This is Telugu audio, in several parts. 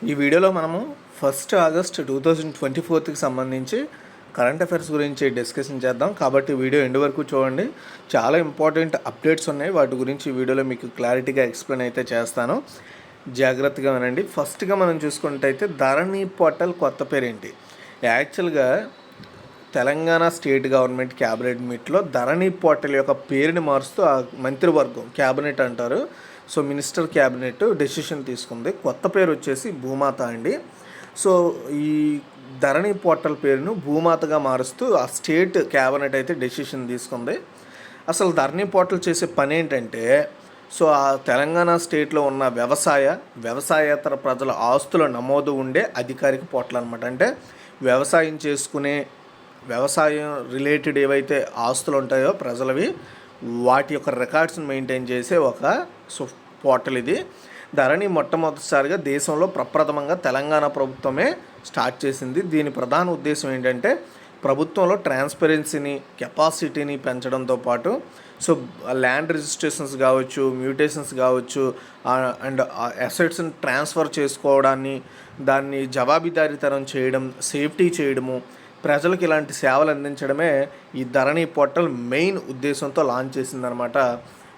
ఈ వీడియోలో మనము 1 ఆగస్ట్ 2024కి సంబంధించి కరెంట్ అఫైర్స్ గురించి డిస్కషన్ చేద్దాం. కాబట్టి వీడియో ఎండ్ వరకు చూడండి. చాలా ఇంపార్టెంట్ అప్డేట్స్ ఉన్నాయి, వాటి గురించి ఈ వీడియోలో మీకు క్లారిటీగా ఎక్స్ప్లెయిన్ అయితే చేస్తాను. జాగ్రత్తగా వినండి. ఫస్ట్గా మనం చూసుకున్నట్టయితే ధరణి పోర్టల్ కొత్త పేరేంటి? యాక్చువల్గా తెలంగాణ స్టేట్ గవర్నమెంట్ క్యాబినెట్ మీట్లో ధరణి పోర్టల్ యొక్క పేరుని మారుస్తూ ఆ మంత్రివర్గం, క్యాబినెట్ అంటారు, సో మినిస్టర్ క్యాబినెట్ డెసిషన్ తీసుకుంది. కొత్త పేరు వచ్చేసి భూమాత అండి. సో ఈ ధరణి పోర్టల్ పేరును భూమాతగా మారుస్తూ ఆ స్టేట్ క్యాబినెట్ అయితే డెసిషన్ తీసుకుంది. అసలు ధరణి పోర్టల్ చేసే పని ఏంటంటే, సో ఆ తెలంగాణ స్టేట్లో ఉన్న వ్యవసాయేతర ప్రజల ఆస్తుల నమోదు ఉండే అధికారిక పోర్టల్ అనమాట. అంటే వ్యవసాయం చేసుకునే, వ్యవసాయం రిలేటెడ్ ఏవైతే ఆస్తులు ఉంటాయో ప్రజలవి, వాటి యొక్క రికార్డ్స్ని మెయింటైన్ చేసే ఒక పోర్టల్ ఇది. ధరణి మొట్టమొదటిసారిగా దేశంలో ప్రప్రథమంగా తెలంగాణ ప్రభుత్వమే స్టార్ట్ చేసింది. దీని ప్రధాన ఉద్దేశం ఏంటంటే ప్రభుత్వంలో ట్రాన్స్పరెన్సీని, కెపాసిటీని పెంచడంతో పాటు సో ల్యాండ్ రిజిస్ట్రేషన్స్ కావచ్చు, మ్యూటేషన్స్ కావచ్చు, అండ్ అసెట్స్ని ట్రాన్స్ఫర్ చేసుకోవడాన్ని, దాన్ని జవాబుదారీతనం చేయడం, సేఫ్టీ చేయడము, ప్రజలకు ఇలాంటి సేవలు అందించడమే ఈ ధరణి పోర్టల్ మెయిన్ ఉద్దేశంతో లాంచ్ చేసిందనమాట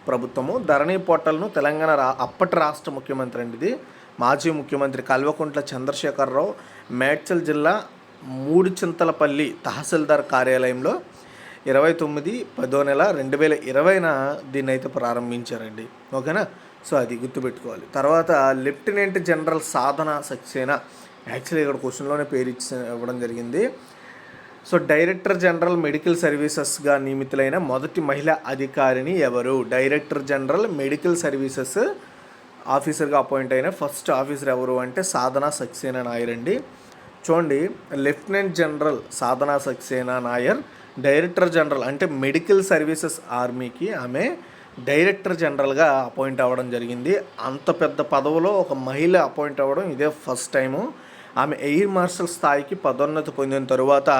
ప్రభుత్వము. ధరణి పోర్టల్ను తెలంగాణ అప్పటి రాష్ట్ర ముఖ్యమంత్రి అండి, ఇది మాజీ ముఖ్యమంత్రి కల్వకుంట్ల చంద్రశేఖరరావు మేడ్చల్ జిల్లా మూడుచింతలపల్లి తహసీల్దార్ కార్యాలయంలో 29/10/2020 దీన్ని అయితే ప్రారంభించారండి. ఓకేనా? సో అది గుర్తుపెట్టుకోవాలి. తర్వాత లెఫ్టినెంట్ జనరల్ సాధన సక్సేనా, యాక్చువల్లీ ఇక్కడ క్వశ్చన్లోనే పేరు ఇవ్వడం జరిగింది. సో డైరెక్టర్ జనరల్ మెడికల్ సర్వీసెస్గా నియమితులైన మొదటి మహిళా అధికారిని ఎవరు? డైరెక్టర్ జనరల్ మెడికల్ సర్వీసెస్ ఆఫీసర్గా అపాయింట్ అయిన ఫస్ట్ ఆఫీసర్ ఎవరు అంటే సాధనా సక్సేనా నాయర్ అండి. చూడండి, లెఫ్టినెంట్ జనరల్ సాధనా సక్సేనా నాయర్ డైరెక్టర్ జనరల్ అంటే మెడికల్ సర్వీసెస్ ఆర్మీకి ఆమె డైరెక్టర్ జనరల్గా అపాయింట్ అవ్వడం జరిగింది. అంత పెద్ద పదవిలో ఒక మహిళ అపాయింట్ అవ్వడం ఇదే ఫస్ట్ టైము. ఆమె ఎయిర్ మార్షల్ స్థాయికి పదోన్నతి పొందిన తరువాత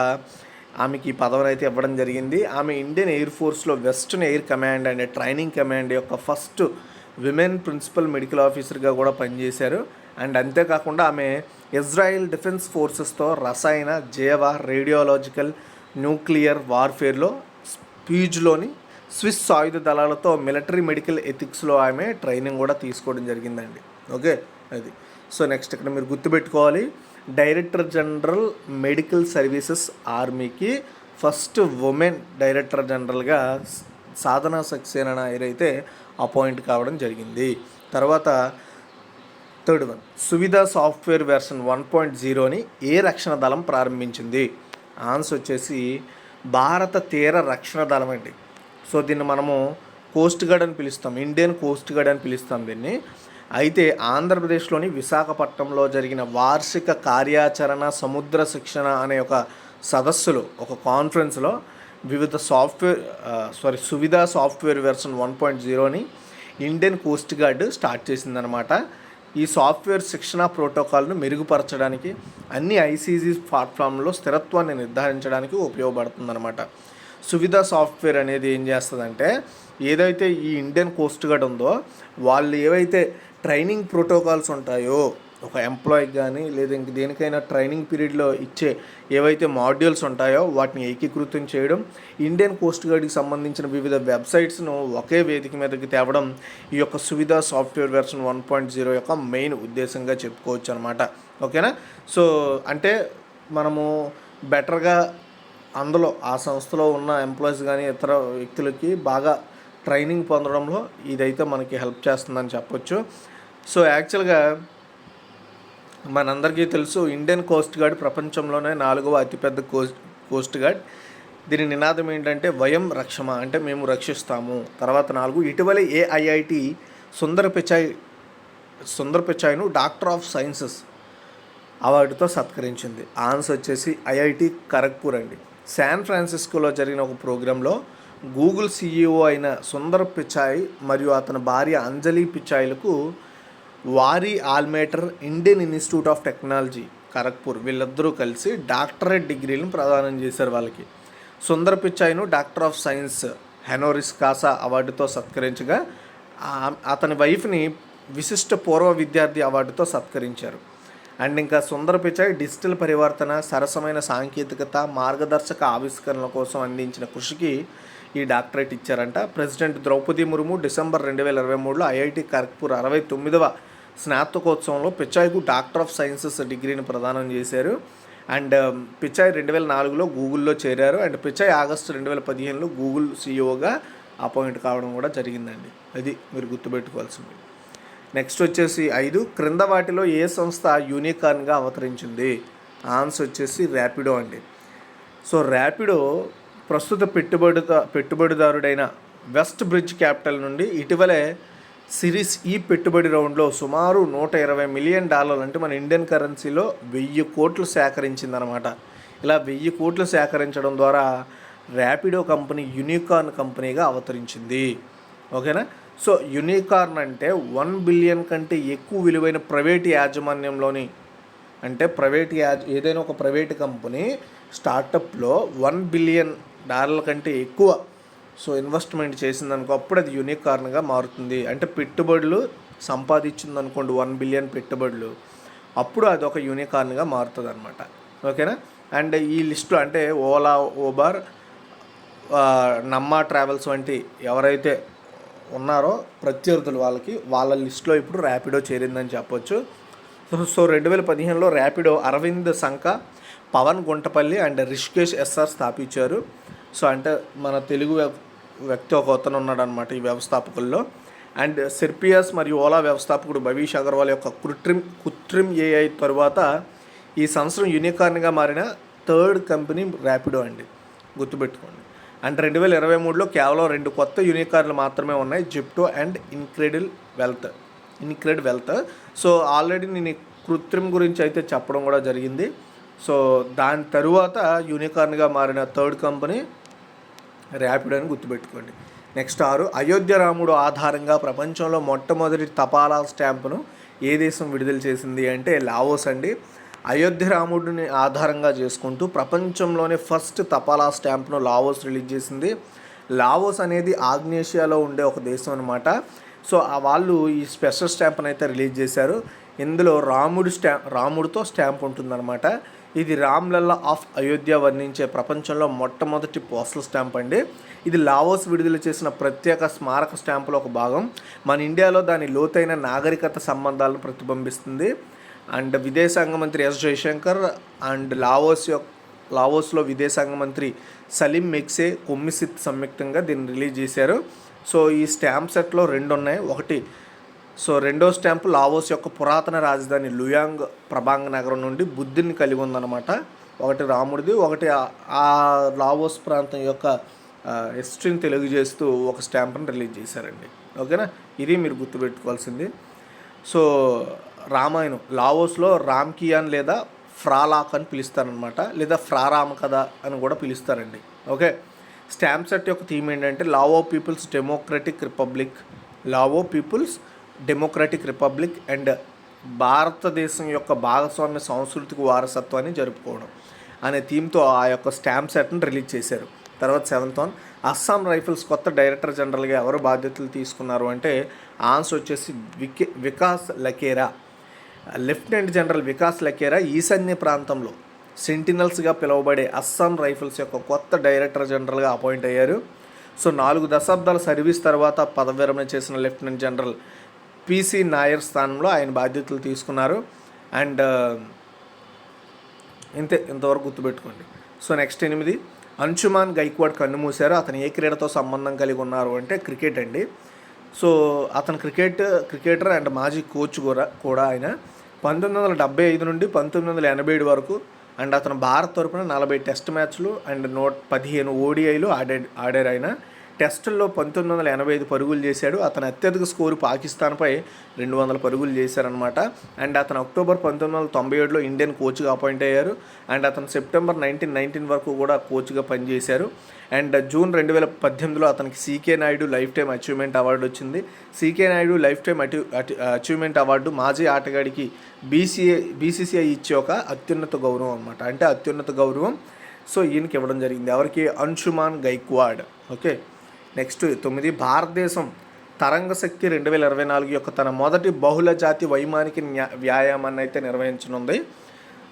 ఆమెకి ఈ పదవిని అయితే ఇవ్వడం జరిగింది. ఆమె ఇండియన్ ఎయిర్ ఫోర్స్లో వెస్టర్న్ ఎయిర్ కమాండ్ అనే ట్రైనింగ్ కమాండ్ యొక్క ఫస్ట్ విమెన్ ప్రిన్సిపల్ మెడికల్ ఆఫీసర్గా కూడా పనిచేశారు. అండ్ అంతేకాకుండా ఆమె ఇజ్రాయెల్ డిఫెన్స్ ఫోర్సెస్తో రసాయన, జైవ, రేడియోలాజికల్, న్యూక్లియర్ వార్ఫేర్లో, స్పీజ్లోని స్విస్ ఆయుధ దళాలతో మిలిటరీ మెడికల్ ఎథిక్స్లో ఆమె ట్రైనింగ్ కూడా తీసుకోవడం జరిగిందండి. ఓకే, అది. సో నెక్స్ట్ ఇక్కడ మీరు గుర్తుపెట్టుకోవాలి, డైరెక్టర్ జనరల్ మెడికల్ సర్వీసెస్ ఆర్మీకి ఫస్ట్ ఉమెన్ డైరెక్టర్ జనరల్గా సాధనా సక్సేనా నాయర్ అయితే అపాయింట్ కావడం జరిగింది. తర్వాత third one, Suvidha software version 1.0ని ఏ రక్షణ దళం ప్రారంభించింది? ఆన్సర్ వచ్చేసి భారత తీర రక్షణ దళం అండి. సో దీన్ని మనము కోస్ట్ గార్డ్ అని పిలుస్తాం, ఇండియన్ కోస్ట్ గార్డ్ అని పిలుస్తాం దీన్ని. అయితే ఆంధ్రప్రదేశ్లోని విశాఖపట్నంలో జరిగిన వార్షిక కార్యాచరణ సముద్ర శిక్షణ అనే ఒక సదస్సులో, ఒక కాన్ఫరెన్స్లో వివిధ సువిధ సాఫ్ట్వేర్ వెర్షన్ 1.0ని ఇండియన్ కోస్ట్ గార్డ్ స్టార్ట్ చేసిందనమాట. ఈ సాఫ్ట్వేర్ శిక్షణ ప్రోటోకాల్ను మెరుగుపరచడానికి, అన్ని ఐసీజీ ప్లాట్ఫామ్లో స్థిరత్వాన్ని నిర్ధారించడానికి ఉపయోగపడుతుందన్నమాట. సువిధ సాఫ్ట్వేర్ అనేది ఏం చేస్తుందంటే, ఏదైతే ఈ ఇండియన్ కోస్ట్ గార్డ్ ఉందో వాళ్ళు ఏవైతే ట్రైనింగ్ ప్రోటోకాల్స్ ఉంటాయో, ఒక ఎంప్లాయీకి కానీ లేదా ఇంక దేనికైనా ట్రైనింగ్ పీరియడ్లో ఇచ్చే ఏవైతే మాడ్యూల్స్ ఉంటాయో వాటిని ఏకీకృతం చేయడం, ఇండియన్ కోస్ట్ గార్డ్కి సంబంధించిన వివిధ వెబ్సైట్స్ను ఒకే వేదిక మీదకి తేవడం ఈ యొక్క సువిధ సాఫ్ట్వేర్ వెర్షన్ 1.0 యొక్క మెయిన్ ఉద్దేశంగా చెప్పుకోవచ్చు అనమాట. ఓకేనా? సో అంటే మనము బెటర్గా అందులో ఆ సంస్థలో ఉన్న ఎంప్లాయీస్ కానీ ఇతర వ్యక్తులకి బాగా ట్రైనింగ్ పొందడంలో ఇదైతే మనకి హెల్ప్ చేస్తుందని చెప్పొచ్చు. సో యాక్చువల్గా మనందరికీ తెలుసు, ఇండియన్ కోస్ట్ గార్డ్ ప్రపంచంలోనే 4వ అతిపెద్ద కోస్ట్ గార్డ్. దీని నినాదం ఏంటంటే వయం రక్షమ, అంటే మేము రక్షిస్తాము. తర్వాత 4, ఇటీవలే ఏఐఐటి సుందర్ పిచాయ్ను డాక్టర్ ఆఫ్ సైన్సెస్ అవార్డుతో సత్కరించింది. ఆన్సర్ వచ్చేసి ఐఐటి ఖరగ్పూర్ అండి. శాన్ ఫ్రాన్సిస్కోలో జరిగిన ఒక ప్రోగ్రాంలో గూగుల్ సీఈఓ అయిన సుందర్ పిచాయ్ మరియు అతని భార్య అంజలి పిచాయ్లకు వారీ alma mater Indian Institute of Technology Kharagpur వీళ్ళిద్దరూ కలిసి డాక్టరేట్ డిగ్రీలను ప్రదానం చేశారు వాళ్ళకి. సుందర్ పిచాయ్ను doctor of science honoris causa అవార్డుతో సత్కరించగా అతని వైఫ్ని విశిష్ట పూర్వ విద్యార్థి అవార్డుతో సత్కరించారు. అండ్ ఇంకా సుందర్ పిచాయ్ డిజిటల్ పరివర్తన, సరసమైన సాంకేతికత, మార్గదర్శక ఆవిష్కరణల కోసం అందించిన కృషికి ఈ డాక్టరేట్ ఇచ్చారంట. ప్రెసిడెంట్ ద్రౌపది ముర్ము డిసెంబర్ 2023లో ఐఐటి ఖరగ్పూర్ 69వ స్నాతకోత్సవంలో పిచాయ్కు డాక్టర్ ఆఫ్ సైన్సెస్ డిగ్రీని ప్రదానం చేశారు. అండ్ పిచాయ్ 2004లో గూగుల్లో చేరారు. అండ్ పిచాయ్ ఆగస్టు 2015లో గూగుల్ సిఇఓగా అపాయింట్ కావడం కూడా జరిగిందండి. అది మీరు గుర్తుపెట్టుకోవాల్సింది. నెక్స్ట్ వచ్చేసి 5, క్రింద వాటిలో ఏ సంస్థ యూనికార్న్గా అవతరించింది? ఆన్సర్ వచ్చేసి ర్యాపిడో అండి. సో ర్యాపిడో ప్రస్తుత పెట్టుబడిదారుడైన వెస్ట్ బ్రిడ్జ్ క్యాపిటల్ నుండి ఇటీవలే సిరీస్ ఈ పెట్టుబడి రౌండ్లో సుమారు $120 మిలియన్, అంటే మన ఇండియన్ కరెన్సీలో 1000 కోట్లు సేకరించిందనమాట. ఇలా 1000 కోట్లు సేకరించడం ద్వారా ర్యాపిడో కంపెనీ యూనికార్న్ కంపెనీగా అవతరించింది. ఓకేనా? సో యూనికార్న్ అంటే 1 బిలియన్ కంటే ఎక్కువ విలువైన ప్రైవేట్ యాజమాన్యంలోని, అంటే ఏదైనా ఒక ప్రైవేట్ కంపెనీ స్టార్టప్లో $1 బిలియన్ కంటే ఎక్కువ సో ఇన్వెస్ట్మెంట్ చేసిందనుకో, అప్పుడు అది యూనికార్న్గా మారుతుంది. అంటే పెట్టుబడులు సంపాదించింది అనుకోండి 1 బిలియన్ పెట్టుబడులు, అప్పుడు అది ఒక యూనికార్న్గా మారుతుంది అనమాట. ఓకేనా? అండ్ ఈ లిస్టులో అంటే ఓలా, ఊబర్, నమ్మా ట్రావెల్స్ వంటి ఎవరైతే ఉన్నారో ప్రత్యర్థులు వాళ్ళ లిస్టులో ఇప్పుడు ర్యాపిడో చేరిందని చెప్పొచ్చు. సో 2015లో ర్యాపిడో అరవింద్ సంక, పవన్ గుంటపల్లి అండ్ రిషికేష్ ఎస్ఆర్ స్థాపించారు. సో అంటే మన తెలుగు వ్యక్తి ఒక అతను ఉన్నాడనమాట ఈ వ్యవస్థాపకుల్లో. అండ్ సెర్పియస్ మరియు ఓలా వ్యవస్థాపకుడు భవిష్ అగర్వాల్ యొక్క కృత్రిమ్ ఏఐ తరువాత ఈ సంవత్సరం యూనికార్న్గా మారిన థర్డ్ కంపెనీ ర్యాపిడో అండి, గుర్తుపెట్టుకోండి. అండ్ 2023లో కేవలం 2 కొత్త యూనికార్న్లు మాత్రమే ఉన్నాయి, Zepto and InCred Wealth. So already నేను కృత్రిమ్ గురించి అయితే చెప్పడం కూడా జరిగింది. సో దాని తరువాత యూనికార్న్గా మారిన థర్డ్ కంపెనీ ర్యాపిడో అని గుర్తుపెట్టుకోండి. నెక్స్ట్ 6, అయోధ్య రాముడు ఆధారంగా ప్రపంచంలో మొట్టమొదటి తపాలా స్టాంపును ఏ దేశం విడుదల చేసింది అంటే లావోస్ అండి. అయోధ్య రాముడిని ఆధారంగా చేసుకుంటూ ప్రపంచంలోనే ఫస్ట్ తపాలా స్టాంప్ను లావోస్ రిలీజ్ చేసింది. లావోస్ అనేది ఆగ్నేషియాలో ఉండే ఒక దేశం అనమాట. సో వాళ్ళు ఈ స్పెషల్ స్టాంప్ని అయితే రిలీజ్ చేశారు. ఇందులో రాముడితో స్టాంప్ ఉంటుందన్నమాట. ఇది రామ్లల్లా ఆఫ్ అయోధ్య వర్ణించే ప్రపంచంలో మొట్టమొదటి పోస్టల్ స్టాంప్ అండి. ఇది లావోస్ విడుదల చేసిన ప్రత్యేక స్మారక స్టాంపులో ఒక భాగం. మన ఇండియాలో దాని లోతైన నాగరికత సంబంధాలను ప్రతిబింబిస్తుంది. అండ్ విదేశాంగ మంత్రి ఎస్ జయశంకర్ అండ్ లావోస్లో విదేశాంగ మంత్రి సలీం మెక్సే కొమ్మిసిత్ సంయుక్తంగా దీన్ని రిలీజ్ చేశారు. సో ఈ స్టాంప్ సెట్లో 2 ఉన్నాయి. రెండో స్టాంపు లావోస్ యొక్క పురాతన రాజధాని లుయాంగ్ ప్రభాంగ్ నగరం నుండి బుద్ధుని కలిగి ఉందన్నమాట. ఒకటి రాముడిది, ఒకటి ఆ లావోస్ ప్రాంతం యొక్క హిస్టరీని తెలియజేస్తూ ఒక స్టాంప్ని రిలీజ్ చేశారండి. ఓకేనా? ఇది మీరు గుర్తుపెట్టుకోవాల్సింది. సో రామాయణం లావోస్లో రామ్కియాన్ లేదా ఫ్రాలాక్ అని పిలుస్తారనమాట, లేదా ఫ్రారామ కథ అని కూడా పిలుస్తారండి. ఓకే, స్టాంప్ సెట్ యొక్క థీమ్ ఏంటంటే Lao People's Democratic Republic and భారతదేశం యొక్క భాగస్వామ్య సాంస్కృతిక వారసత్వాన్ని జరుపుకోవడం అనే థీమ్తో ఆ యొక్క స్టాంప్ సెట్ని రిలీజ్ చేశారు. తర్వాత 7th వన్, అస్సాం రైఫిల్స్ కొత్త డైరెక్టర్ జనరల్గా ఎవరు బాధ్యతలు తీసుకున్నారు అంటే ఆన్సర్ వచ్చేసి వికాస్ లకేరా. లెఫ్టినెంట్ జనరల్ వికాస్ లకేరా ఈశాన్య ప్రాంతంలో సెంటినల్స్గా పిలువబడే అస్సాం రైఫిల్స్ యొక్క కొత్త డైరెక్టర్ జనరల్గా అపాయింట్ అయ్యారు. సో 4 దశాబ్దాల సర్వీస్ తర్వాత పదవి విరమణ చేసిన లెఫ్టినెంట్ జనరల్ పిసి నాయర్ స్థానంలో ఆయన బాధ్యతలు తీసుకున్నారు. అండ్ ఇంతవరకు గుర్తుపెట్టుకోండి. సో నెక్స్ట్ 8, అంశుమాన్ గైక్వాడ్ కన్నుమూశారు. అతను ఏ క్రీడతో సంబంధం కలిగి ఉన్నారు అంటే క్రికెట్ అండి. సో అతను క్రికెటర్ అండ్ మాజీ కోచ్ కూడా ఆయన 1975 నుండి 1987 వరకు. అండ్ అతను భారత్ తరపున 40 టెస్ట్ మ్యాచ్లు అండ్ 115 ఓడిఐలు ఆడారు. ఆయన టెస్టుల్లో 1985 పరుగులు చేశాడు. అతను అత్యధిక స్కోరు పాకిస్తాన్పై 200 పరుగులు చేశారనమాట. అండ్ అతను అక్టోబర్ 1997లో ఇండియన్ కోచ్గా అపాయింట్ అయ్యారు. అండ్ అతను సెప్టెంబర్ 1919 వరకు కూడా కోచ్గా పనిచేశారు. అండ్ జూన్ 2018లో అతనికి CK Naidu life time achievement award వచ్చింది. CK Naidu life time achievement award మాజీ ఆటగాడికి బీసీసీఐ ఇచ్చే ఒక అత్యున్నత గౌరవం అనమాట, అంటే అత్యున్నత గౌరవం. సో ఈయనకి ఇవ్వడం జరిగింది. ఎవరికి? అంశుమాన్ గైక్వాడ్. ఓకే, నెక్స్ట్ 9, భారతదేశం తరంగ శక్తి 2024 యొక్క తన మొదటి బహుళ జాతి వైమానిక వ్యాయామాన్ని అయితే నిర్వహించనుంది.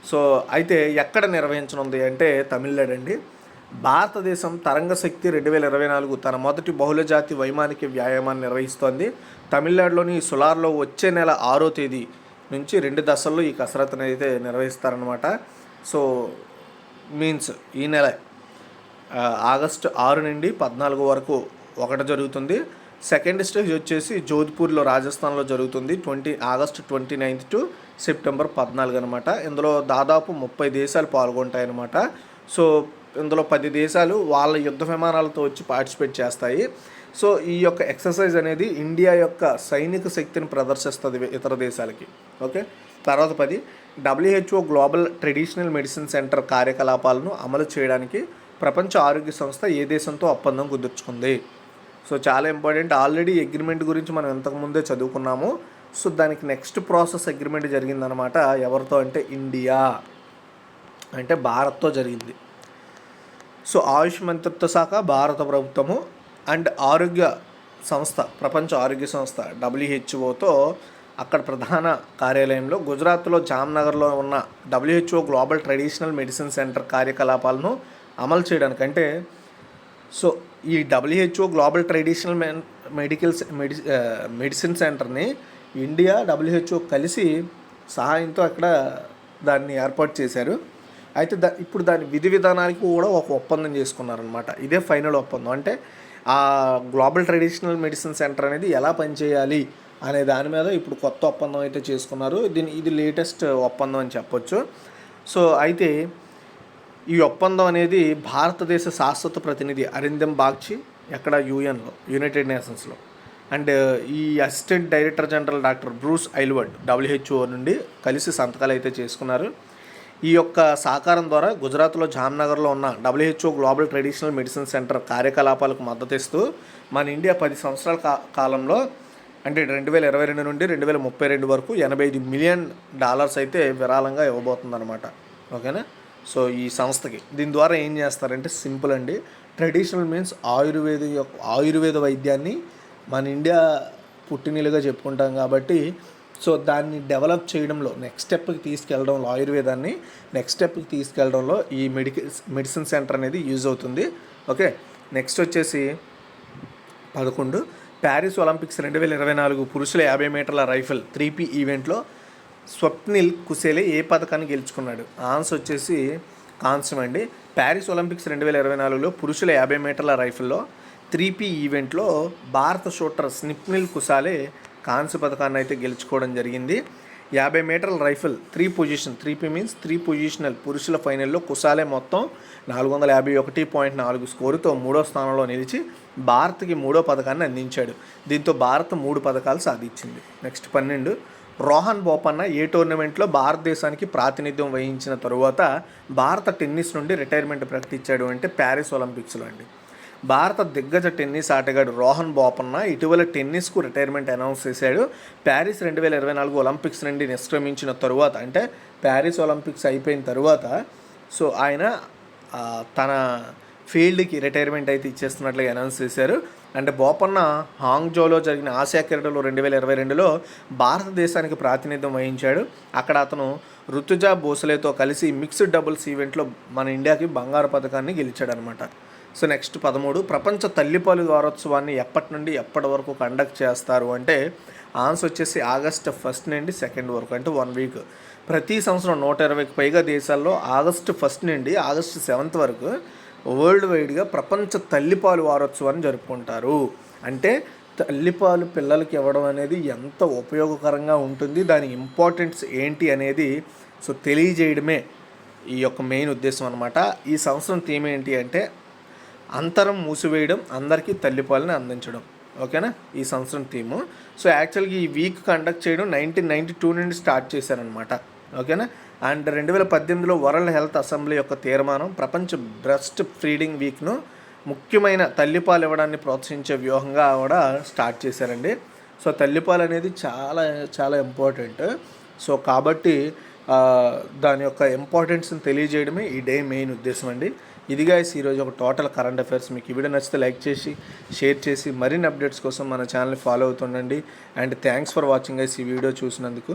సో అయితే ఎక్కడ నిర్వహించనుంది అంటే తమిళనాడు అండి. భారతదేశం తరంగ శక్తి 2024 తన మొదటి బహుళ జాతి వైమానిక వ్యాయామాన్ని నిర్వహిస్తోంది. తమిళనాడులోని సులార్లో వచ్చే నెల 6వ తేదీ నుంచి 2 దశల్లో ఈ కసరత్తును అయితే నిర్వహిస్తారనమాట. సో మీన్స్ ఈ నెల ఆగస్టు 6 నుండి 14 వరకు ఒకటి జరుగుతుంది. సెకండ్ స్టేజ్ వచ్చేసి జోధ్పూర్లో రాజస్థాన్లో జరుగుతుంది. ఆగస్టు 29 టు సెప్టెంబర్ 14 అనమాట. ఇందులో దాదాపు 30 దేశాలు పాల్గొంటాయన్నమాట. సో ఇందులో 10 దేశాలు వాళ్ళ యుద్ధ విమానాలతో వచ్చి పార్టిసిపేట్ చేస్తాయి. సో ఈ యొక్క ఎక్సర్సైజ్ అనేది ఇండియా యొక్క సైనిక శక్తిని ప్రదర్శిస్తుంది ఇతర దేశాలకి. ఓకే, తర్వాత 10 WHO global traditional medicine centre కార్యకలాపాలను అమలు చేయడానికి ప్రపంచ ఆరోగ్య సంస్థ ఏ దేశంతో ఒప్పందం కుదుర్చుకుంది. సో చాలా ఇంపార్టెంట్. ఆల్రెడీ అగ్రిమెంట్ గురించి మనం ఇంతకుముందే చదువుకున్నాము. సో దానికి నెక్స్ట్ ప్రాసెస్ అగ్రిమెంట్ జరిగిందనమాట. ఎవరితో అంటే ఇండియా అంటే భారత్తో జరిగింది. సో ఆయుష్ మంత్రిత్వ శాఖ, భారత ప్రభుత్వము అండ్ ఆరోగ్య సంస్థ, ప్రపంచ ఆరోగ్య సంస్థ WHOతో అక్కడ ప్రధాన కార్యాలయంలో గుజరాత్లో జామ్నగర్లో ఉన్న WHO global traditional medicine centre కార్యకలాపాలను అమలు చేయడానికి అంటే సో ఈ WHO గ్లోబల్ ట్రెడిషనల్ మెడిసిన్ సెంటర్ని ఇండియా WHO కలిసి సహాయంతో అక్కడ దాన్ని ఏర్పాటు చేశారు. అయితే ఇప్పుడు దాని విధి విధానానికి కూడా ఒక ఒప్పందం చేసుకున్నారనమాట. ఇదే ఫైనల్ ఒప్పందం. అంటే ఆ గ్లోబల్ ట్రెడిషనల్ మెడిసిన్ సెంటర్ అనేది ఎలా పనిచేయాలి అనే దాని మీద ఇప్పుడు కొత్త ఒప్పందం అయితే చేసుకున్నారు. ఇది లేటెస్ట్ ఒప్పందం అని చెప్పొచ్చు. సో అయితే ఈ ఒప్పందం అనేది భారతదేశ శాశ్వత ప్రతినిధి అరిందమ్ బాగ్చి ఎక్కడ యుఎన్లో, యునైటెడ్ నేషన్స్లో, అండ్ ఈ assistant director general doctor Bruce Aylward WHO నుండి కలిసి సంతకాలు అయితే చేసుకున్నారు. ఈ యొక్క సహకారం ద్వారా గుజరాత్లో జామ్నగర్లో ఉన్న WHO global traditional medicine centre కార్యకలాపాలకు మద్దతు ఇస్తూ మన ఇండియా 10 సంవత్సరాల కాలంలో అంటే 2022 నుండి 2032 వరకు $85 మిలియన్ అయితే విరాళంగా ఇవ్వబోతుందన్నమాట. ఓకేనా. సో ఈ సంస్థకి దీని ద్వారా ఏం చేస్తారంటే సింపుల్ అండి. ట్రెడిషనల్ మీన్స్ ఆయుర్వేద వైద్యాన్ని మన ఇండియా పుట్టినీలుగా చెప్పుకుంటాం కాబట్టి సో దాన్ని డెవలప్ చేయడంలో నెక్స్ట్ స్టెప్కి తీసుకెళ్ళడంలో, ఆయుర్వేదాన్ని నెక్స్ట్ స్టెప్కి తీసుకెళ్ళడంలో ఈ మెడిసిన్ సెంటర్ అనేది యూజ్ అవుతుంది. ఓకే, నెక్స్ట్ వచ్చేసి 11 ప్యారిస్ ఒలింపిక్స్ 2024 పురుషుల 50 మీటర్ల రైఫిల్ 3P ఈవెంట్లో స్వప్నిల్ కుసేలే ఏ పథకాన్ని గెలుచుకున్నాడు? ఆన్సర్ వచ్చేసి కాంస్యం అండి. ప్యారిస్ ఒలింపిక్స్ 2024లో పురుషుల 50 మీటర్ల రైఫిల్లో 3P ఈవెంట్లో భారత షూటర్ స్వప్నిల్ కుసాలే కాంస్య పథకాన్ని అయితే గెలుచుకోవడం జరిగింది. 50 మీటర్ల రైఫిల్ 3P మీన్స్ 3 పొజిషనల్ పురుషుల ఫైనల్లో కుసాలే మొత్తం 451.4 స్కోరుతో 3వ స్థానంలో నిలిచి భారత్కి 3వ పథకాన్ని అందించాడు. దీంతో భారత్ 3 పథకాలు సాధించింది. నెక్స్ట్ 12 రోహన్ బోపన్న ఏ టోర్నమెంట్లో భారతదేశానికి ప్రాతినిధ్యం వహించిన తరువాత భారత టెన్నిస్ నుండి రిటైర్మెంట్ ప్రకటించాడు అంటే ప్యారిస్ ఒలింపిక్స్లో అండి. భారత దిగ్గజ టెన్నిస్ ఆటగాడు రోహన్ బోపన్న ఇటీవల టెన్నిస్కు రిటైర్మెంట్ అనౌన్స్ చేశాడు. ప్యారిస్ 2024 ఒలింపిక్స్ నుండి నిష్క్రమించిన తరువాత అంటే ప్యారిస్ ఒలింపిక్స్ అయిపోయిన తరువాత సో ఆయన తన ఫీల్డ్కి రిటైర్మెంట్ అయితే ఇచ్చేస్తున్నట్లుగా అనౌన్స్ చేశారు. అంటే బోపన్న హాంగ్జోలో జరిగిన ఆసియా క్రీడలు 2022లో భారతదేశానికి ప్రాతినిధ్యం వహించాడు. అక్కడ అతను రుతుజా భోసలేతో కలిసి మిక్స్డ్ డబుల్స్ ఈవెంట్లో మన ఇండియాకి బంగారు పథకాన్ని గెలిచాడనమాట. సో నెక్స్ట్ 13 ప్రపంచ తల్లిపాలు వారోత్సవాన్ని ఎప్పటి నుండి ఎప్పటి వరకు కండక్ట్ చేస్తారు అంటే ఆన్సర్ వచ్చేసి ఆగస్టు 1 నుండి 2 వరకు అంటే 1 వీక్. ప్రతి సంవత్సరం 120కి పైగా దేశాల్లో ఆగస్టు 1 నుండి ఆగస్టు 7 వరకు వరల్డ్ వైడ్గా ప్రపంచ తల్లిపాలు వారోత్సవాన్ని జరుపుకుంటారు. అంటే తల్లిపాలు పిల్లలకి ఇవ్వడం అనేది ఎంత ఉపయోగకరంగా ఉంటుంది, దాని ఇంపార్టెన్స్ ఏంటి అనేది సో తెలియజేయడమే ఈ యొక్క మెయిన్ ఉద్దేశం అనమాట. ఈ సంవత్సరం థీమ్ ఏంటి అంటే అంతరం మూసివేయడం, అందరికీ తల్లిపాలని అందించడం. ఓకేనా, ఈ సంవత్సరం థీము. సో యాక్చువల్గా ఈ వీక్ కండక్ట్ చేయడం 1992 నుండి స్టార్ట్ చేశారనమాట. ఓకేనా. అండ్ 2018లో వరల్డ్ హెల్త్ అసెంబ్లీ యొక్క తీర్మానం ప్రపంచ బ్రెస్ట్ ఫీడింగ్ వీక్ను ముఖ్యమైన తల్లిపాలు ఇవ్వడాన్ని ప్రోత్సహించే వ్యూహంగా కూడా స్టార్ట్ చేశారండి. సో తల్లిపాలు అనేది చాలా చాలా ఇంపార్టెంట్. సో కాబట్టి దాని యొక్క ఇంపార్టెన్స్ని తెలియజేయడమే ఈ డే మెయిన్ ఉద్దేశం అండి. ఇది గైస్ ఈరోజు ఒక టోటల్ కరెంట్ అఫైర్స్. మీకు ఈ వీడియో నచ్చితే లైక్ చేసి షేర్ చేసి మరిన్ని అప్డేట్స్ కోసం మన ఛానల్ని ఫాలో అవుతుండండి. And thanks for watching guys ఈ వీడియో చూసినందుకు.